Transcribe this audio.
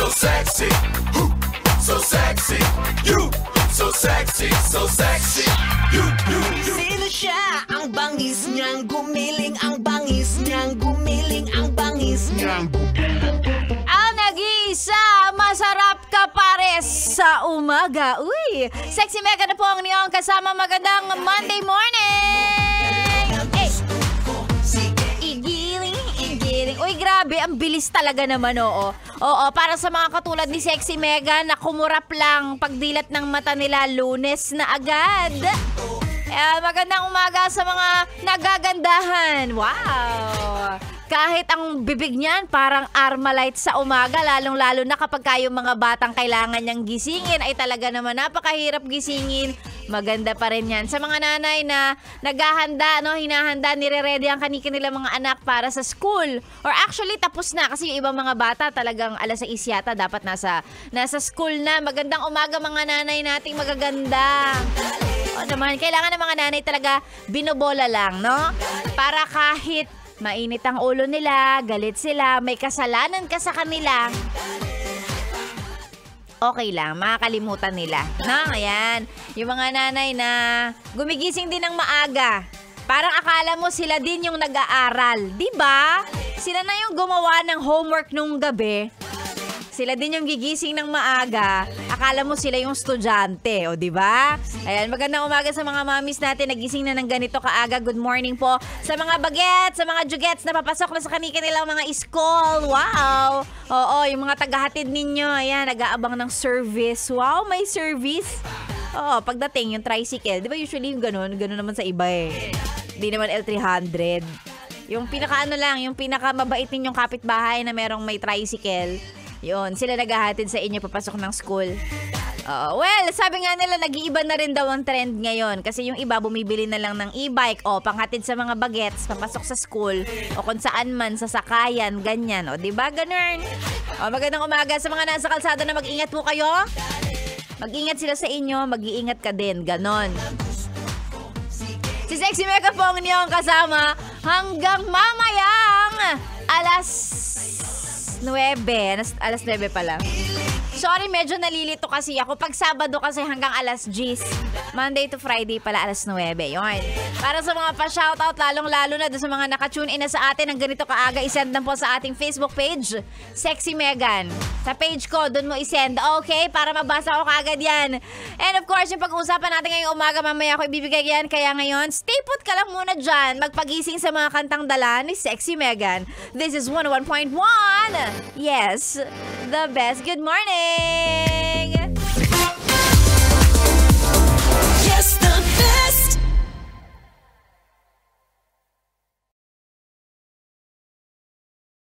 so sexy. So sexy. You, so sexy, so sexy. You. Sino siya? Ang bangis niyang gumiling, ang bangis niyang gumiling, ang bangis niyang Ang nag-iisa, masarap ka pares sa umaga. Uy, Sexy Mega na po ang niyong kasama. Magandang Monday morning! Hey! Igiling. Uy, grabe, ang bilis talaga naman, oo. Oo, para sa mga katulad ni Sexy Mega na kumurap lang pagdilat ng mata nila, Lunes na agad. Magandang umaga sa mga nagagandahan. Wow! Kahit ang bibig niyan parang Armalite sa umaga, lalong-lalo na kapag kayong mga batang kailangan niyang gisingin ay talaga naman napakahirap gisingin. Maganda pa rin yan. Sa mga nanay na naghahanda, hinahanda, nire-ready ang kanilang mga anak para sa school. Or actually, tapos na kasi yung ibang mga bata talagang alas 6 yata dapat nasa school na. Magandang umaga mga nanay nating magaganda. O naman, kailangan ng mga nanay talaga binobola lang, no? Para kahit mainit ang ulo nila, galit sila, may kasalanan ka sa kanila, okay lang, makakalimutan nila. No, ayan. Yung mga nanay na gumigising din ng maaga. Parang akala mo sila din yung nag-aaral. Diba? Sila na yung gumawa ng homework nung gabi. Sila din yung gigising ng maaga. Akala mo sila yung estudyante, o diba? Ayan, magandang umaga sa mga mamis natin. Nagising na ng ganito kaaga. Good morning po. Sa mga bagets, sa mga jugets na papasok na sa kanilang mga school. Wow! Oo, yung mga tagahatid ninyo. Ayan, nag-aabang ng service. Wow, may service. Oo, pagdating yung tricycle. Di ba usually yung ganun? Ganun naman sa iba eh. Di naman L300. Yung yung pinaka mabait ninyong kapitbahay na merong may tricycle. Yun, sila naghahatid sa inyo papasok ng school. Well, sabi nga nila nag-iiba na rin daw ang trend ngayon kasi yung iba bumibili na lang ng e-bike o panghatid sa mga bagets papasok sa school o kung saan man sa sakayan, ganyan. O, diba? Ganun. Magandang umaga sa mga nasa kalsada na mag-ingat po kayo. Mag-ingat sila sa inyo, mag-iingat ka din. Ganon. Si Sexy Mega po ang inyong kasama hanggang mamayang alas 9. Alas 9 pala. Sorry, medyo nalilito kasi ako. Pag Sabado kasi hanggang alas 10. Monday to Friday pala alas 9. Yun. Para sa mga pa-shoutout, lalong-lalo na doon sa mga nakatune in na sa atin ng ganito kaaga, isend lang po sa ating Facebook page, Sexy Megan. Sa page ko, doon mo isend. Okay? Para mabasa ko kaagad yan. And of course, yung pag-uusapan natin ngayong umaga, mamaya ako ibibigay yan. Kaya ngayon, stay put ka lang muna dyan. Magpagising sa mga kantang dala ni Sexy Megan. This is 101.1. Yes, the best. Good morning!